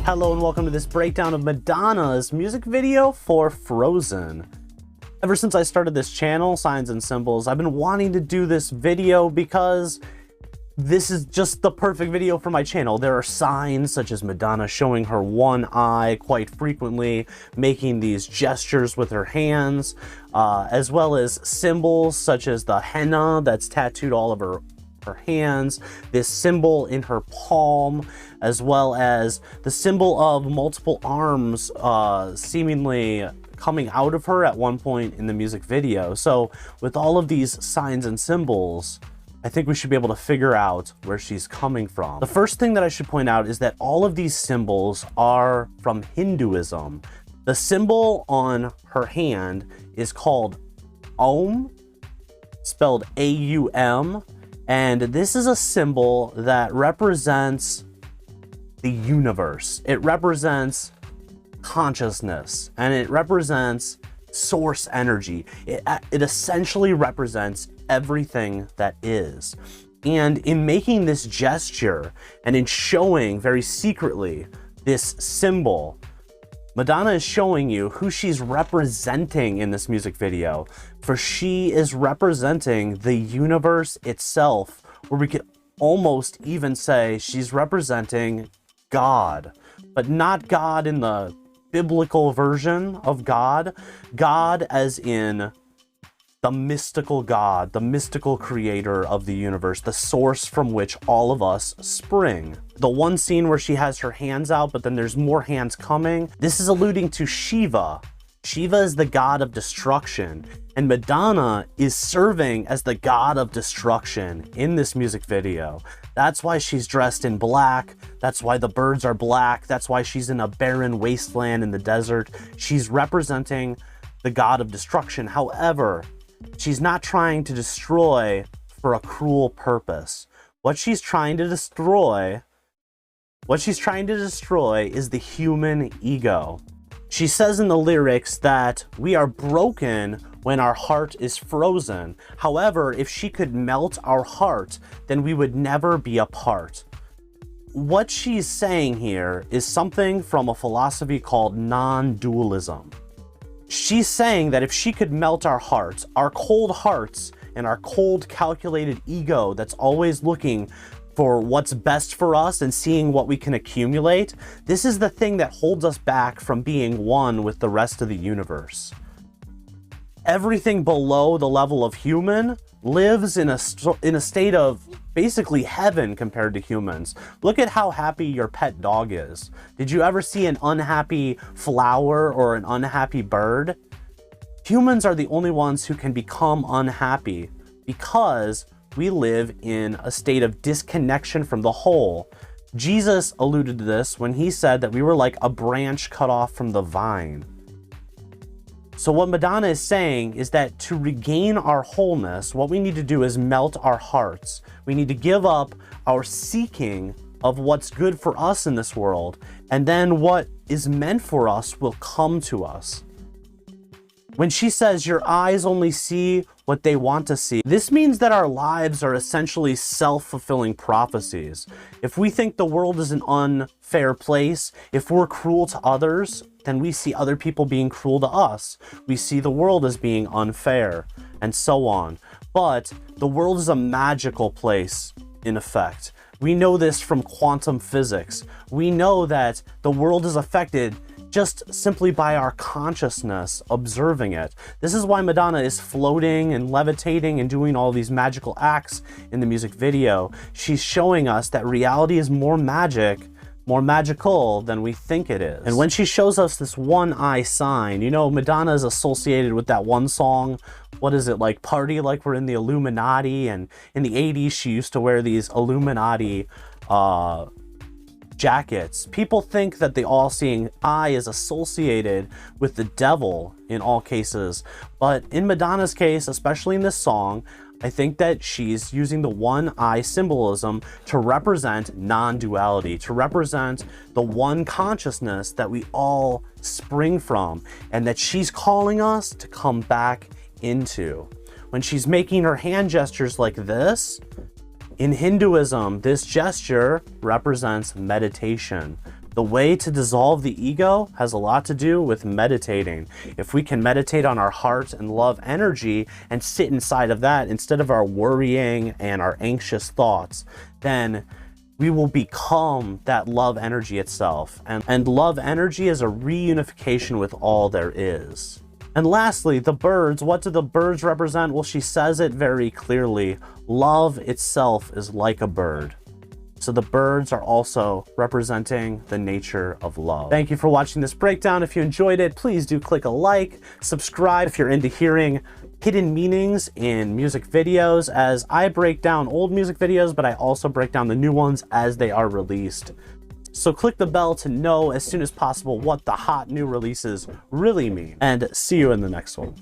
Hello and welcome to this breakdown of Madonna's music video for Frozen. Ever since I started this channel, Signs and Symbols, I've been wanting to do this video because this is just the perfect video for my channel. There are signs such as Madonna showing her one eye quite frequently, making these gestures with her hands, as well as symbols such as the henna that's tattooed all of her hands, this symbol in her palm, as well as the symbol of multiple arms seemingly coming out of her at one point in the music video. So with all of these signs and symbols, I think we should be able to figure out where she's coming from. The first thing that I should point out is that all of these symbols are from Hinduism. The symbol on her hand is called Om, spelled A-U-M, and this is a symbol that represents the universe. It represents consciousness, and it represents source energy. It essentially represents everything that is. And in making this gesture and in showing very secretly this symbol, Madonna is showing you who she's representing in this music video, for she is representing the universe itself, where we could almost even say she's representing God, but not God in the biblical version of God, God as in the mystical God, the mystical creator of the universe, the source from which all of us spring. The one scene where she has her hands out, but then there's more hands coming, this is alluding to Shiva. Shiva is the god of destruction, and Madonna is serving as the god of destruction in this music video. That's why she's dressed in black. That's why the birds are black. That's why she's in a barren wasteland in the desert. She's representing the god of destruction. However, she's not trying to destroy for a cruel purpose. What she's trying to destroy is the human ego. She says in the lyrics that we are broken when our heart is frozen. However, if she could melt our heart, then we would never be apart. What she's saying here is something from a philosophy called non-dualism. She's saying that if she could melt our hearts and our cold, calculated ego that's always looking for what's best for us and seeing what we can accumulate, this is the thing that holds us back from being one with the rest of the universe. Everything below the level of human lives in a state of basically heaven compared to humans. Look at how happy your pet dog is. Did you ever see an unhappy flower or an unhappy bird? Humans are the only ones who can become unhappy because we live in a state of disconnection from the whole. Jesus alluded to this when he said that we were like a branch cut off from the vine. So what Madonna is saying is that to regain our wholeness, what we need to do is melt our hearts. We need to give up our seeking of what's good for us in this world, and then what is meant for us will come to us. When she says your eyes only see what they want to see, this means that our lives are essentially self-fulfilling prophecies. If we think the world is an unfair place, if we're cruel to others, then we see other people being cruel to us. We see the world as being unfair, and so on. But the world is a magical place, in effect. We know this from quantum physics. We know that the world is affected just simply by our consciousness observing it. This is why Madonna is floating and levitating and doing all these magical acts in the music video. She's showing us that reality is more magical than we think it is. And when she shows us this one eye sign, you know, Madonna is associated with that one song, what is it, like Party Like We're in the Illuminati, and in the 80s she used to wear these Illuminati jackets. People think that the all-seeing eye is associated with the devil in all cases, but in Madonna's case, especially in this song, I think that she's using the one eye symbolism to represent non-duality, to represent the one consciousness that we all spring from, and that she's calling us to come back into. When she's making her hand gestures like this, in Hinduism, this gesture represents meditation. The way to dissolve the ego has a lot to do with meditating. If we can meditate on our heart and love energy and sit inside of that instead of our worrying and our anxious thoughts, then we will become that love energy itself. And love energy is a reunification with all there is. And lastly, the birds. What do the birds represent? Well, she says it very clearly. Love itself is like a bird. So the birds are also representing the nature of love. Thank you for watching this breakdown. If you enjoyed it, please do click a like, subscribe if you're into hearing hidden meanings in music videos, as I break down old music videos, but I also break down the new ones as they are released. So click the bell to know as soon as possible what the hot new releases really mean. And see you in the next one.